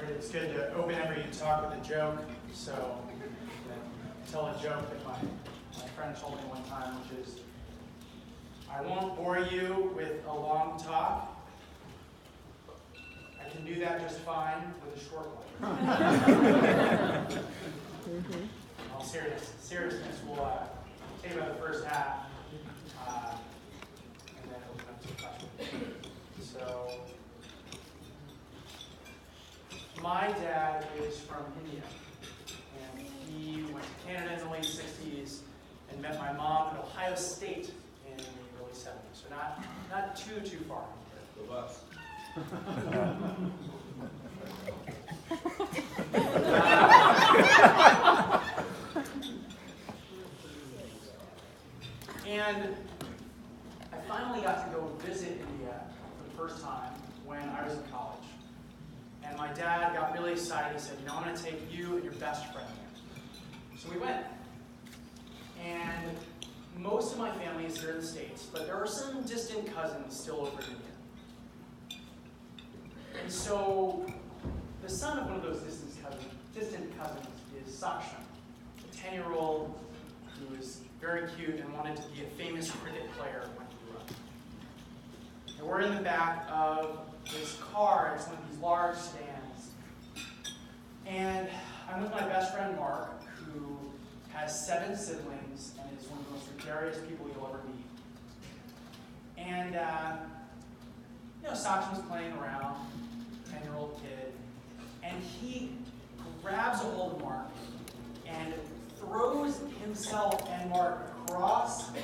It's good to open every talk with a joke. So I tell a joke that my friend told me one time, which is, I won't bore you with a long talk. I can do that just fine with a short one. In all seriousness, we'll tell you about the first half, and then open up to questions. So, my dad is from India, and he went to Canada in the late 60s and met my mom at Ohio State in the early 70s. So not too far. The bus. And I finally got to go visit India for the first time when I was in college. And my dad got really excited. He said, I'm going to take you and your best friend here. So we went. And most of my family is here in the States, but there are some distant cousins still over in India. And so the son of one of those distant cousins is Saksham, a 10-year-old who was very cute and wanted to be a famous cricket player when he grew up. And we're in the back of this car. It's one of these large stands. And I'm with my best friend Mark, who has 7 siblings and is one of the most gregarious people you'll ever meet. And Saksham's playing around, 10-year-old kid, and he grabs a hold of Mark and throws himself and Mark across to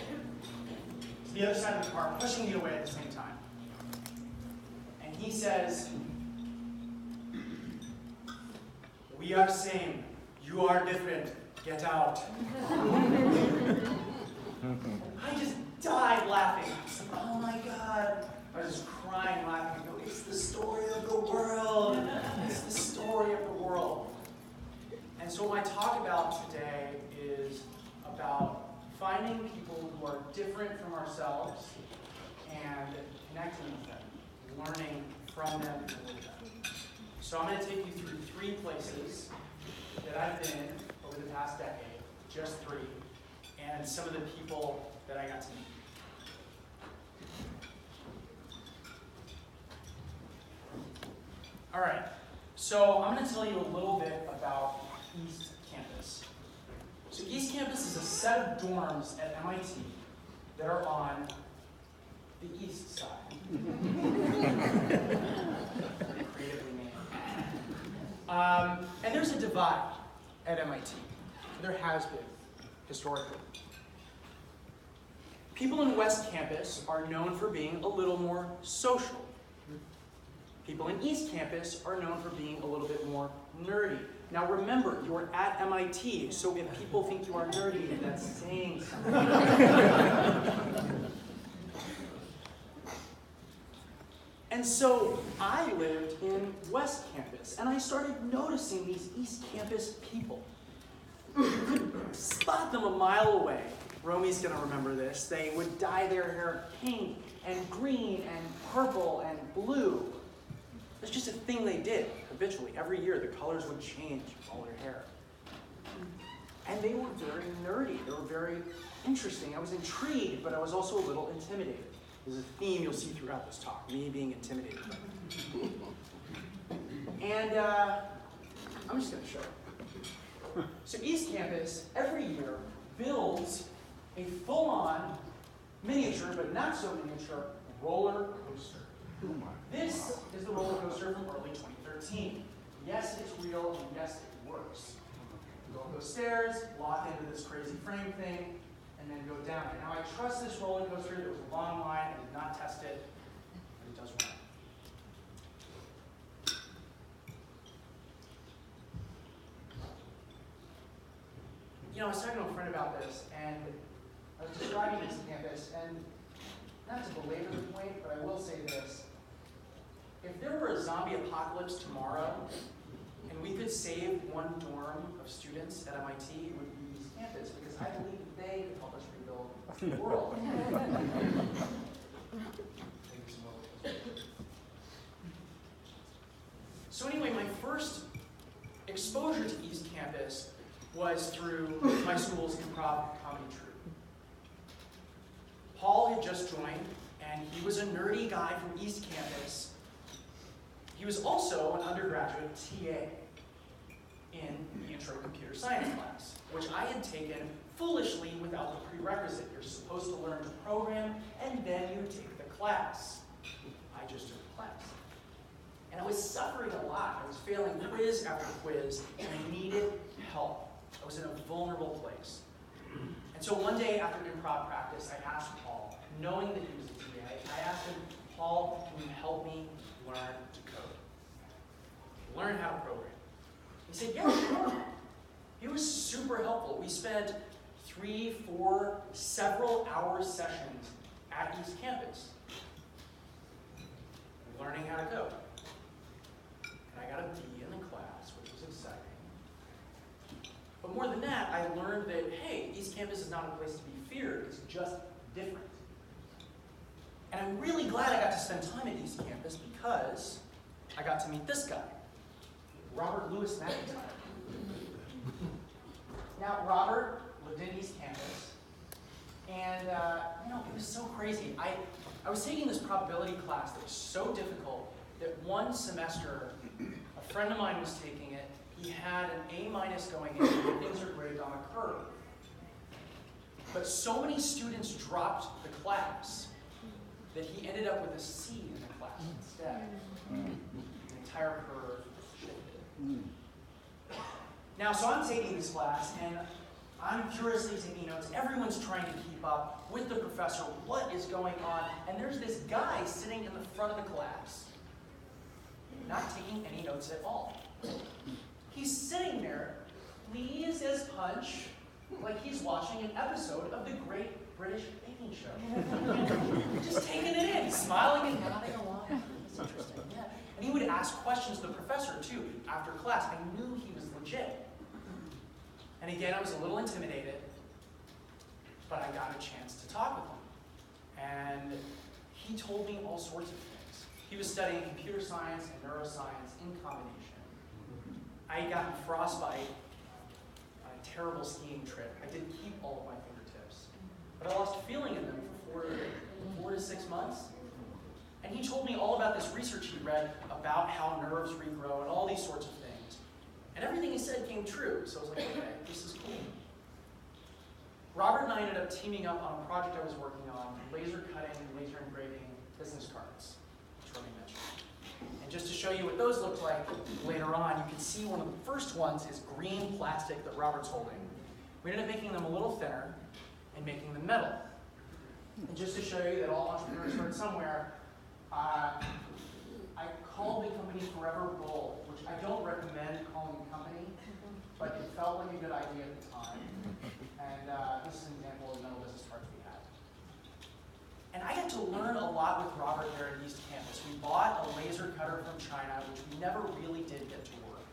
the other side of the car, pushing me away at the same time. And he says, "We are same. You are different. Get out." I just died laughing. I was like, oh my God. I was just crying, laughing. I go, it's the story of the world. It's the story of the world. And so what I talk about today is about finding people who are different from ourselves and connecting with them, learning from them and with them. So I'm going to take you through 3 places that I've been over the past decade, just 3, and some of the people that I got to meet. All right, so I'm going to tell you a little bit about East Campus. So East Campus is a set of dorms at MIT that are on the east side. Creatively named. And there's a divide at MIT. There has been, historically. People in West Campus are known for being a little more social. People in East Campus are known for being a little bit more nerdy. Now remember, you're at MIT, so if people think you are nerdy, that's saying something. And so I lived in West Campus, and I started noticing these East Campus people. You could spot them a mile away. Romy's going to remember this. They would dye their hair pink and green and purple and blue. It's just a thing they did habitually. Every year, the colors would change of all their hair. And they were very nerdy. They were very interesting. I was intrigued, but I was also a little intimidated. There's a theme you'll see throughout this talk, me being intimidated. And I'm just going to show you. So East Campus, every year, builds a full-on miniature, but not so miniature, roller coaster. This is the roller coaster from early 2013. Yes, it's real, and yes, it works. You go up those stairs, lock into this crazy frame thing, and then go down it. Now, I trust this roller coaster. There was a long line. I did not test it, but it does work. I was talking to a friend about this, and I was describing this campus, and not to belabor the point, but I will say this. If there were a zombie apocalypse tomorrow, and we could save one dorm of students at MIT, it would be East Campus, because I believe they could help us rebuild the world. So anyway, my first exposure to East Campus was through my school's improv comedy troupe. Paul had just joined, and he was a nerdy guy from East Campus. He was also an undergraduate TA in the intro computer science class, which I had taken foolishly without the prerequisite. You're supposed to learn to program, and then you take the class. I just took the class. And I was suffering a lot. I was failing quiz after quiz, and I needed help. I was in a vulnerable place. And so one day after improv practice, I asked Paul, knowing that he was a TA, I asked him, Paul, can you help me learn to code? Learn how to program. He said, yeah, sure. He was super helpful. We spent 3, 4, several hour sessions at East Campus learning how to code. And I got a B in the class, which was exciting. But more than that, I learned that, hey, East Campus is not a place to be feared. It's just different. And I'm really glad I got to spend time at East Campus because I got to meet this guy, Robert Louis McIntyre. Now, Robert lived in East Campus, and it was so crazy. I was taking this probability class that was so difficult that one semester, a friend of mine was taking it. He had an A- going in, and things are graded on a curve. But so many students dropped the class that he ended up with a C in the class instead. The entire curve shifted. Now, so I'm taking this class, and I'm furiously taking notes. Everyone's trying to keep up with the professor. What is going on? And there's this guy sitting in the front of the class, not taking any notes at all. He's sitting there, pleased as punch, like he's watching an episode of the Great British Baking Show. Just taking it in, smiling and nodding along. It's interesting, yeah. And he would ask questions to the professor, too, after class. I knew he was legit. And again, I was a little intimidated, but I got a chance to talk with him. And he told me all sorts of things. He was studying computer science and neuroscience in combination. I had gotten frostbite on a terrible skiing trip. I did keep all of my fingertips, but I lost feeling in them for 4 to 6 months. And he told me all about this research he read about how nerves regrow and all these sorts of things. And everything he said came true, so I was like, okay, this is cool. Robert and I ended up teaming up on a project I was working on, laser cutting and laser engraving business cards, which Romy mentioned. And just to show you what those looked like later on, you can see one of the first ones is green plastic that Robert's holding. We ended up making them a little thinner and making them metal. And just to show you that all entrepreneurs start somewhere, I called the company Forever Gold, which I don't recommend calling a company, but it felt like a good idea at the time. And this is an example of metal business cards we had. And I got to learn a lot with Robert there at East Campus. We bought a laser cutter from China, which we never really did get to work.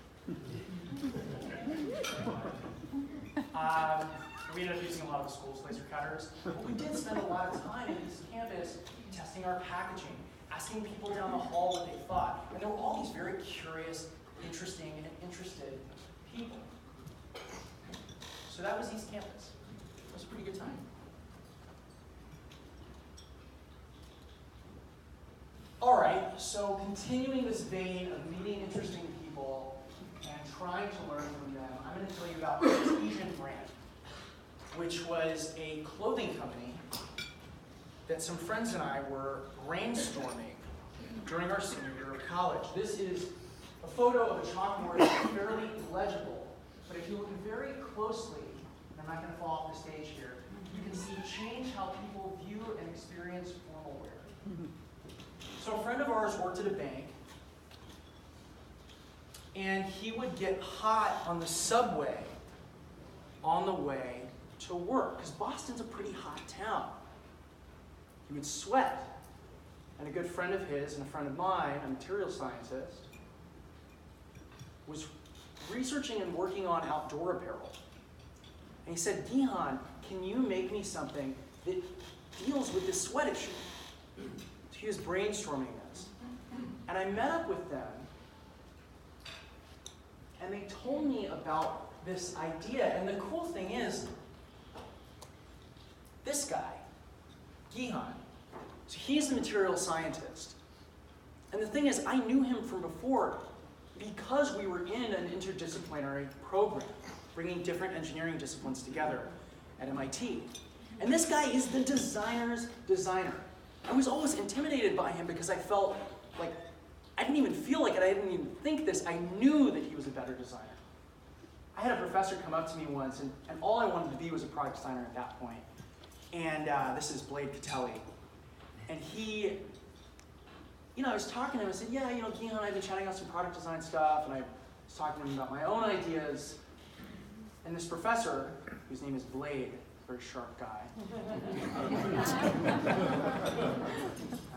We ended up using a lot of the school's laser cutters. But we did spend a lot of time at East Campus testing our packaging, asking people down the hall what they thought. And there were all these very curious, interesting, and interested people. So that was East Campus. It was a pretty good time. All right, so continuing this vein of meeting interesting people and trying to learn from them, I'm going to tell you about Artesian Brand, which was a clothing company that some friends and I were brainstorming during our senior year of college. This is a photo of a chalkboard that's fairly illegible, but if you look very closely, and I'm not going to fall off the stage here, you can see change how people view and experience formal wear. So a friend of ours worked at a bank, and he would get hot on the subway on the way to work, because Boston's a pretty hot town. He would sweat. And a good friend of his and a friend of mine, a material scientist, was researching and working on outdoor apparel. And he said, Gihan, can you make me something that deals with this sweat issue? So he was brainstorming this. And I met up with them told me about this idea. And the cool thing is, this guy, Gihan, so he's the material scientist. And the thing is, I knew him from before because we were in an interdisciplinary program, bringing different engineering disciplines together at MIT. And this guy is the designer's designer. I was always intimidated by him because I felt like, I didn't even feel like it, I didn't even think this, I knew that he was a better designer. I had a professor come up to me once, and all I wanted to be was a product designer at that point. And this is Blade Catelli. And he, I was talking to him, I said, yeah, Gihan and I have been chatting about some product design stuff, and I was talking to him about my own ideas. And this professor, whose name is Blade, very sharp guy.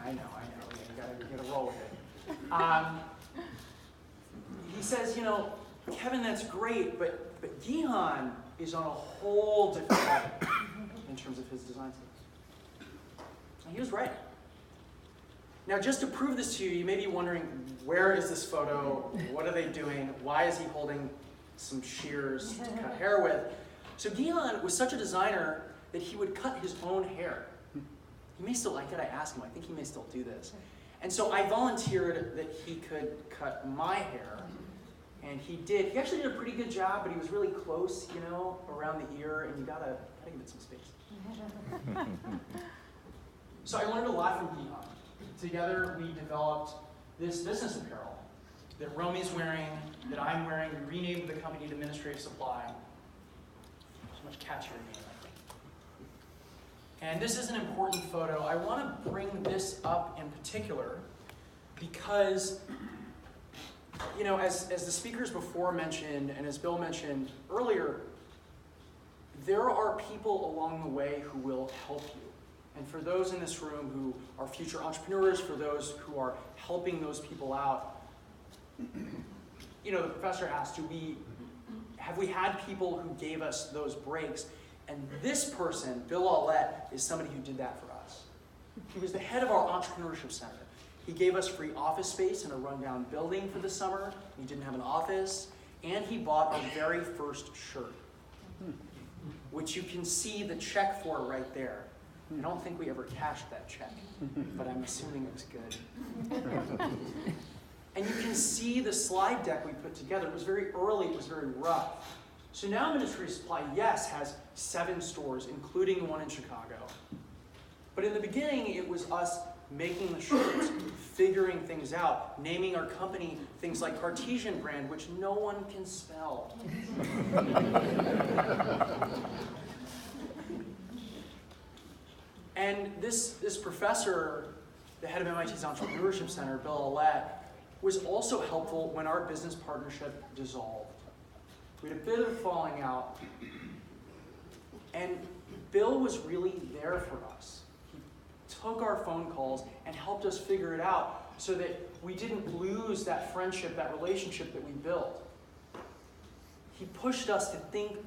I know, you gotta roll with it. He says, Kevin, that's great, but Gihan is on a whole different level in terms of his design skills. And he was right. Now, just to prove this to you, you may be wondering, where is this photo? What are they doing? Why is he holding some shears to cut hair with? So Gihan was such a designer that he would cut his own hair. He may still, I asked him, I think he may still do this. And so I volunteered that he could cut my hair, and he did. He actually did a pretty good job, but he was really close, around the ear, and you gotta give it some space. So I learned a lot from Gihan. Together we developed this business apparel that Romy's wearing, that I'm wearing. We renamed the company to Administrative Supply. It's a much catchier name, I think. And this is an important photo. I want to bring this up in particular because, as the speakers before mentioned, and as Bill mentioned earlier, there are people along the way who will help you. And for those in this room who are future entrepreneurs, for those who are helping those people out, the professor asked, have we had people who gave us those breaks? And this person, Bill Aulette, is somebody who did that for us. He was the head of our entrepreneurship center. He gave us free office space in a rundown building for the summer. We didn't have an office. And he bought our very first shirt, which you can see the check for right there. I don't think we ever cashed that check, but I'm assuming it was good. And you can see the slide deck we put together. It was very early, it was very rough. So now Ministry of Supply, yes, has 7 stores, including one in Chicago. But in the beginning, it was us making the shirts, figuring things out, naming our company things like Cartesian brand, which no one can spell. And this professor, the head of MIT's Entrepreneurship Center, Bill Aulette, was also helpful when our business partnership dissolved. We had a bit of a falling out, and Bill was really there for us. He took our phone calls and helped us figure it out so that we didn't lose that friendship, that relationship that we built. He pushed us to think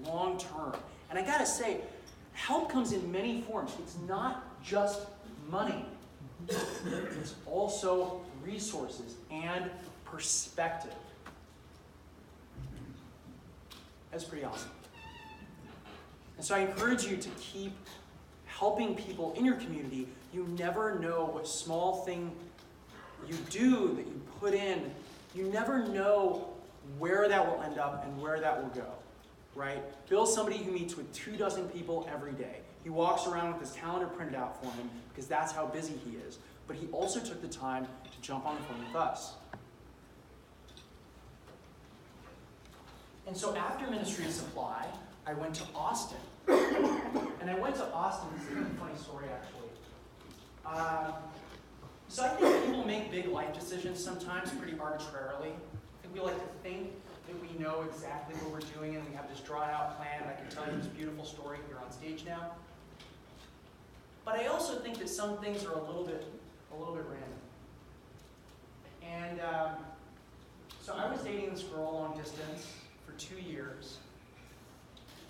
long term. And I gotta say, help comes in many forms. It's not just money. It's also resources and perspective. That's pretty awesome. And so I encourage you to keep helping people in your community. You never know what small thing you do that you put in. You never know where that will end up and where that will go. Right? Bill's somebody who meets with 24 people every day. He walks around with his calendar printed out for him because that's how busy he is. But he also took the time to jump on the phone with us. And so after Ministry of Supply, I went to Austin. And I went to Austin, this is a really funny story actually. So I think people make big life decisions sometimes pretty arbitrarily. I think we like to think that we know exactly what we're doing and we have this drawn out plan, and I can tell you this beautiful story here on stage now. But I also think that some things are a little bit random. And so I was dating this girl long distance for 2 years.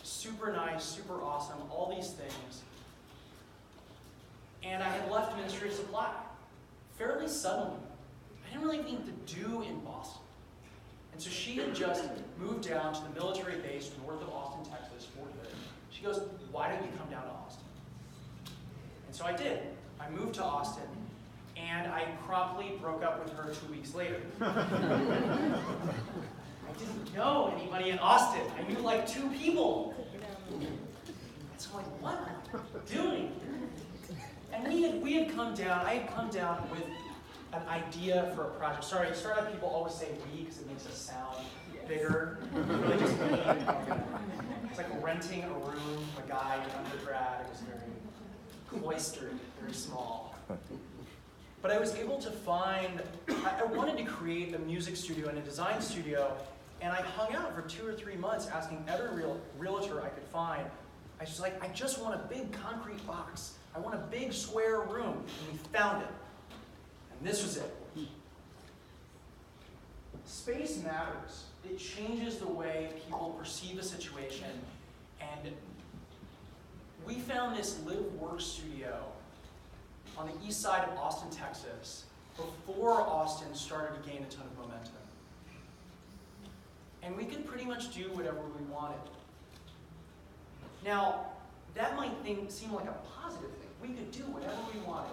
Super nice, super awesome, all these things. And I had left Ministry of Supply fairly suddenly. I didn't really think to do in Boston. And so she had just moved down to the military base north of Austin, Texas, Fort Hood. She goes, why don't you come down to Austin? And so I did. I moved to Austin, and I promptly broke up with her 2 weeks later. I didn't know anybody in Austin. I knew like 2 people. And so I'm like, what am I doing? And we had come down, I had come down with an idea for a project. Sorry, startup people always say we because it makes us sound bigger. Really just me. It's like renting a room from a guy in undergrad. It was very cloistered, very small. But I was able to find, I wanted to create a music studio and a design studio, and I hung out for 2 or 3 months asking every realtor I could find. I was like, I just want a big concrete box. I want a big square room. And we found it. And this was it. Space matters. It changes the way people perceive a situation. And we found this live-work studio on the east side of Austin, Texas, before Austin started to gain a ton of momentum. And we could pretty much do whatever we wanted. Now, that might seem like a positive thing. We could do whatever we wanted.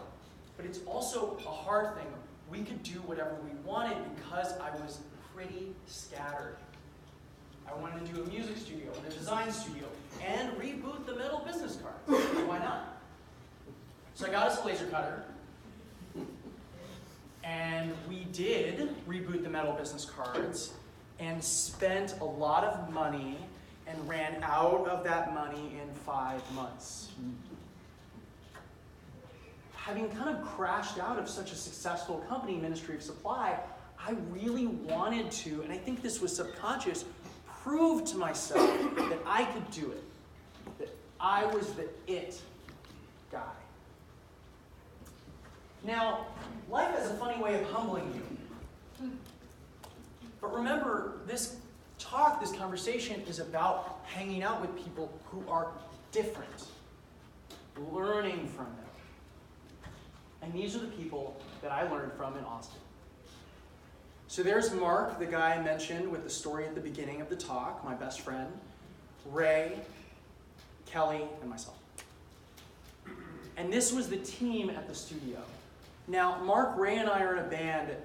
But it's also a hard thing. We could do whatever we wanted because I was pretty scattered. I wanted to do a music studio and a design studio and reboot the metal business cards. Why not? So I got us a laser cutter. And we did reboot the metal business cards and spent a lot of money and ran out of that money in 5 months. Having kind of crashed out of such a successful company, Ministry of Supply, I really wanted to, and I think this was subconscious, prove to myself that I could do it. That I was the it guy. Now, life has a funny way of humbling you. But remember, this conversation is about hanging out with people who are different, learning from them. And these are the people that I learned from in Austin. So there's Mark, the guy I mentioned with the story at the beginning of the talk, my best friend, Ray, Kelly, and myself. And this was the team at the studio. Now, Mark, Ray, and I are in a band.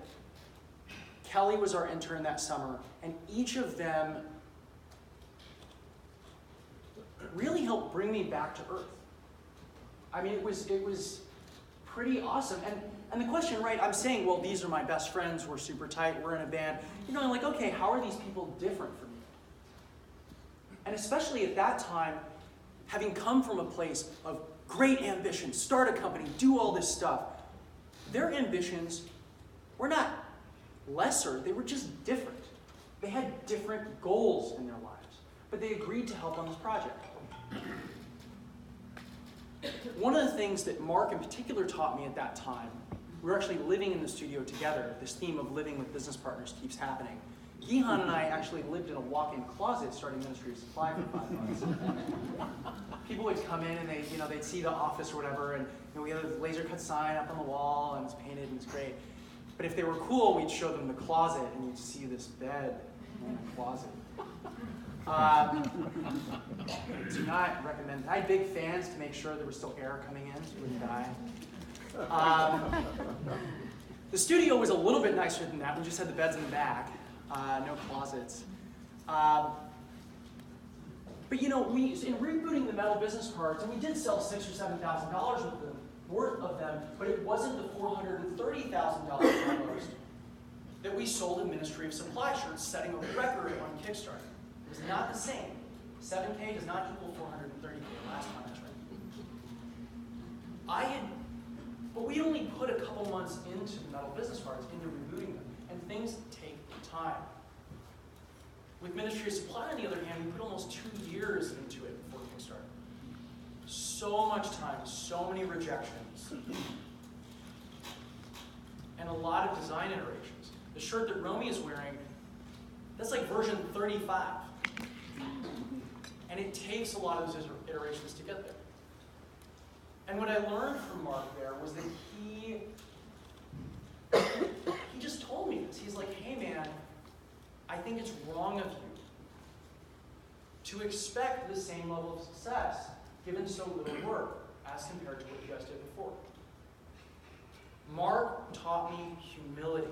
Kelly was our intern that summer, and each of them really helped bring me back to earth. I mean, it was pretty awesome. And the question, right, I'm saying, well, these are my best friends, we're super tight, we're in a band. You know, I'm like, okay, how are these people different from me? And especially at that time, having come from a place of great ambition, start a company, do all this stuff, their ambitions were not lesser, they were just different. They had different goals in their lives, but they agreed to help on this project. One of the things that Mark in particular taught me at that time, we were actually living in the studio together. This theme of living with business partners keeps happening. Gihan and I actually lived in a walk-in closet starting Ministry of Supply for 5 months. People would come in and they'd see the office or whatever, and we had a laser cut sign up on the wall and it was painted and it was great. But if they were cool, we'd show them the closet and you'd see this bed in the closet. Do not recommend. I had big fans to make sure there was still air coming in so you wouldn't die. The studio was a little bit nicer than that. We just had the beds in the back, no closets. But in rebooting the metal business cards, and we did sell $6,000 or $7,000 worth of them, but it wasn't the $430,000 almost that we sold in Ministry of Supply shirts, setting a record on Kickstarter. It was not the same. 7K does not equal 430K last time I tried. But we only put a couple months into the metal business cards, into rebooting them, and things take time. With Ministry of Supply, on the other hand, we put almost 2 years into it before Kickstarter. So much time, so many rejections, and a lot of design iterations. The shirt that Romy is wearing, that's like version 35. And it takes a lot of those iterations to get there. And what I learned from Mark there was that he just told me this. He's like, hey man, I think it's wrong of you to expect the same level of success given so little work as compared to what you guys did before. Mark taught me humility,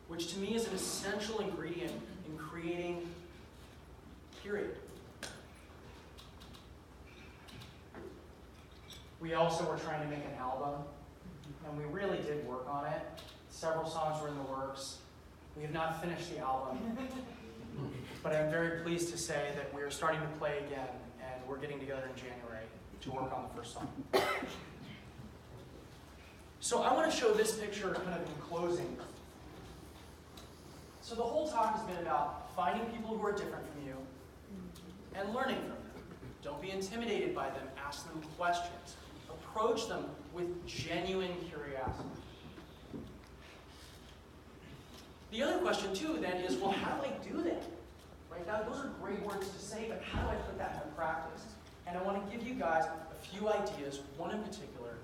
which to me is an essential ingredient in creating, period. We also were trying to make an album, and we really did work on it. Several songs were in the works. We have not finished the album, but I'm very pleased to say that we are starting to play again, and we're getting together in January to work on the first song. So I want to show this picture kind of in closing. So the whole talk has been about finding people who are different from you and learning from them. Don't be intimidated by them. Ask them questions. Approach them with genuine curiosity. The other question, too, then, is, well, how do I do that? Right? Now, those are great words to say, but how do I put that into practice? And I want to give you guys a few ideas, one in particular,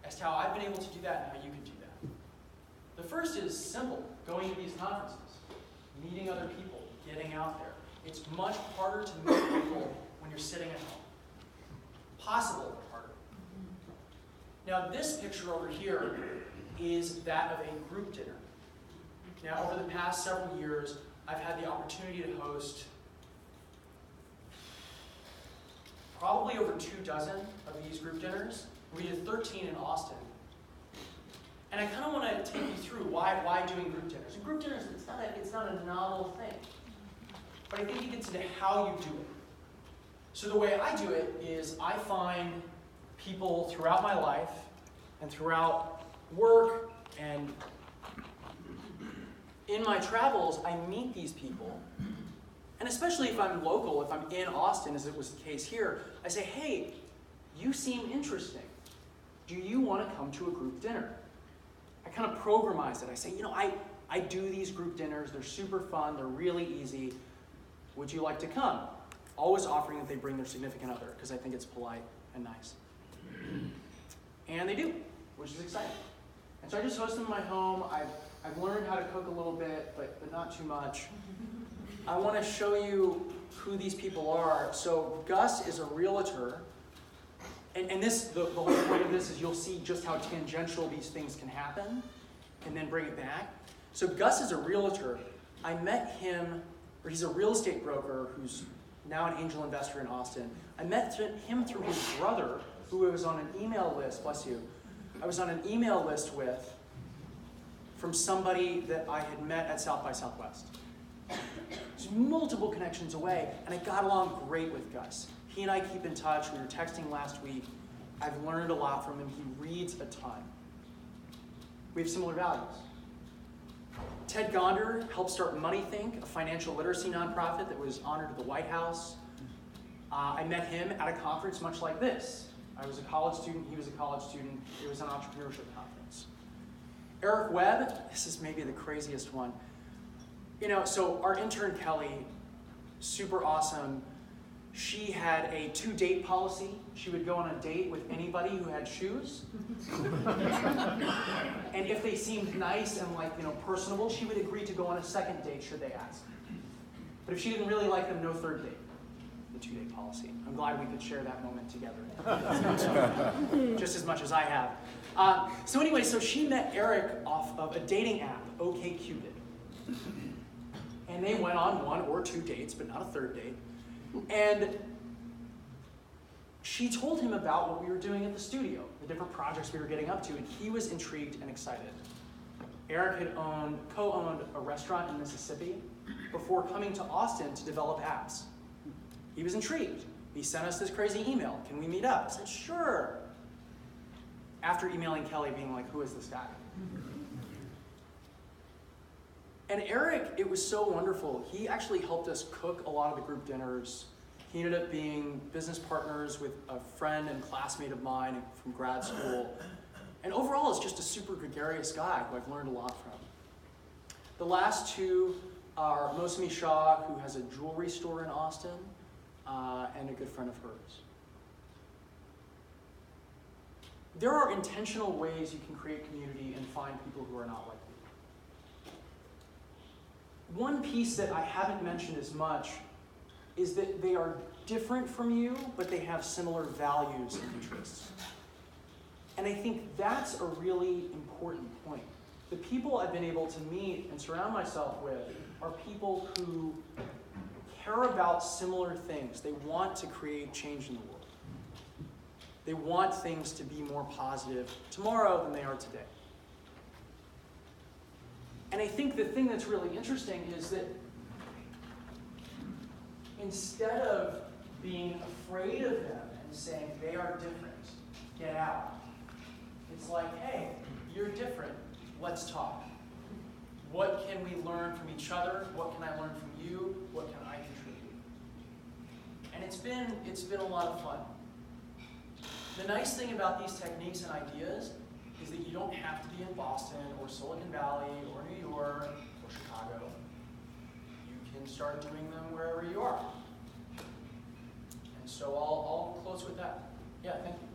as to how I've been able to do that and how you can do that. The first is simple, going to these conferences, meeting other people, getting out there. It's much harder to meet people when you're sitting at home. Possible, but harder. Now, this picture over here is that of a group dinner. Now, over the past several years, I've had the opportunity to host probably over 24 of these group dinners. We did 13 in Austin. And I kind of want to take you through why doing group dinners. And group dinners, it's not a novel thing. But I think it gets into how you do it. So the way I do it is I find people throughout my life and throughout work and in my travels, I meet these people. And especially if I'm local, if I'm in Austin, as it was the case here, I say, hey, you seem interesting. Do you want to come to a group dinner? I kind of programize it. I say, I do these group dinners. They're super fun. They're really easy. Would you like to come? Always offering that they bring their significant other, because I think it's polite and nice. And they do, which is exciting. And so I just host them in my home. I've learned how to cook a little bit, but not too much. I want to show you who these people are. So Gus is a realtor. And this, the whole point of this is you'll see just how tangential these things can happen and then bring it back. So Gus is a realtor. I met him, or he's a real estate broker who's now an angel investor in Austin. I met him through his brother, who was on an email list, bless you. I was on an email list with from somebody that I had met at South by Southwest. There's multiple connections away, and I got along great with Gus. He and I keep in touch. We were texting last week. I've learned a lot from him. He reads a ton. We have similar values. Ted Gonder helped start MoneyThink, a financial literacy nonprofit that was honored at the White House. I met him at a conference much like this. I was a college student. He was a college student. It was an entrepreneurship conference. Eric Webb, this is maybe the craziest one. So our intern Kelly, super awesome. She had a 2-date policy. She would go on a date with anybody who had shoes. And if they seemed nice and personable, she would agree to go on a second date should they ask. But if she didn't really like them, no third date. The 2-date policy. I'm glad we could share that moment together. Just as much as I have. So she met Eric off of a dating app, OkCupid. And they went on 1 or 2 dates, but not a third date. And she told him about what we were doing at the studio, the different projects we were getting up to, and he was intrigued and excited. Eric had co-owned a restaurant in Mississippi before coming to Austin to develop apps. He was intrigued. He sent us this crazy email. Can we meet up? I said, sure. After emailing Kelly being like, who is this guy? And Eric, it was so wonderful. He actually helped us cook a lot of the group dinners. He ended up being business partners with a friend and classmate of mine from grad school. And overall, is just a super gregarious guy who I've learned a lot from. The last two are Mosemi Shaw, who has a jewelry store in Austin, and a good friend of hers. There are intentional ways you can create community and find people who are not like you. one piece that I haven't mentioned as much is that they are different from you, but they have similar values and interests. And I think that's a really important point. The people I've been able to meet and surround myself with are people who care about similar things. They want to create change in the world. They want things to be more positive tomorrow than they are today. And I think the thing that's really interesting is that instead of being afraid of them and saying they are different, get out, it's like, hey, you're different, let's talk. What can we learn from each other? What can I learn from you? What can I contribute? And it's been a lot of fun. The nice thing about these techniques and ideas is that you don't have to be in Boston or Silicon Valley or New York or Chicago. You can start doing them wherever you are. And so I'll close with that. Yeah, thank you.